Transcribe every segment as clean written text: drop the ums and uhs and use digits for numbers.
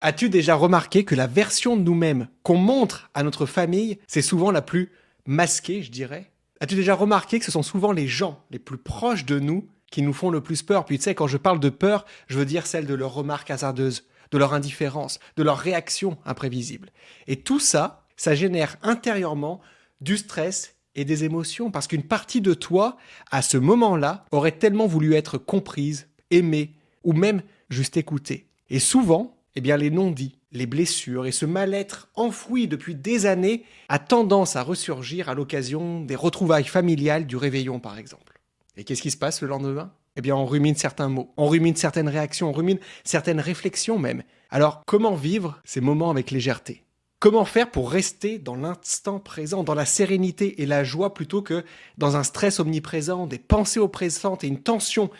As-tu déjà remarqué que la version de nous-mêmes qu'on montre à notre famille, c'est souvent la plus masquée, je dirais? As-tu déjà remarqué que ce sont souvent les gens les plus proches de nous qui nous font le plus peur? Puis tu sais, quand je parle de peur, je veux dire celle de leurs remarques hasardeuses, de leur indifférence, de leurs réactions imprévisibles. Et tout ça, ça génère intérieurement du stress et des émotions, parce qu'une partie de toi, à ce moment-là, aurait tellement voulu être comprise, aimée, ou même juste écoutée. Et souvent, eh bien, les non-dits, les blessures et ce mal-être enfoui depuis des années a tendance à ressurgir à l'occasion des retrouvailles familiales du réveillon, par exemple. Et qu'est-ce qui se passe le lendemain? Eh bien, on rumine certains mots, on rumine certaines réactions, on rumine certaines réflexions même. Alors, comment vivre ces moments avec légèreté? Comment faire pour rester dans l'instant présent, dans la sérénité et la joie plutôt que dans un stress omniprésent, des pensées oppressantes et une tension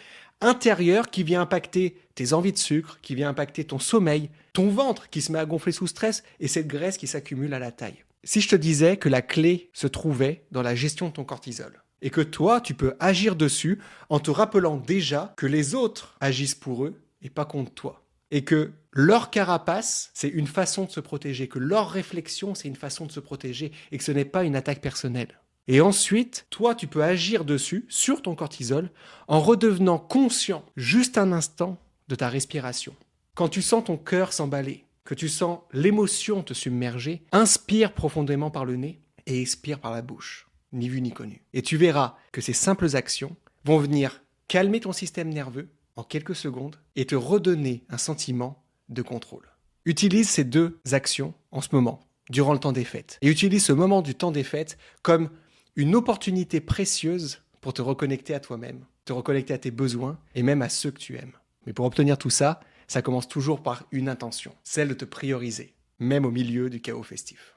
intérieure qui vient impacter tes envies de sucre, qui vient impacter ton sommeil, ton ventre qui se met à gonfler sous stress et cette graisse qui s'accumule à la taille. Si je te disais que la clé se trouvait dans la gestion de ton cortisol et que toi, tu peux agir dessus en te rappelant déjà que les autres agissent pour eux et pas contre toi. Et que leur carapace, c'est une façon de se protéger, que leur réflexion, c'est une façon de se protéger et que ce n'est pas une attaque personnelle. Et ensuite, toi, tu peux agir dessus, sur ton cortisol, en redevenant conscient, juste un instant, de ta respiration. Quand tu sens ton cœur s'emballer, que tu sens l'émotion te submerger, inspire profondément par le nez et expire par la bouche, ni vu ni connu. Et tu verras que ces simples actions vont venir calmer ton système nerveux en quelques secondes et te redonner un sentiment de contrôle. Utilise ces deux actions en ce moment, durant le temps des fêtes. Et utilise ce moment du temps des fêtes comme une opportunité précieuse pour te reconnecter à toi-même, te reconnecter à tes besoins et même à ceux que tu aimes. Mais pour obtenir tout ça, ça commence toujours par une intention, celle de te prioriser, même au milieu du chaos festif.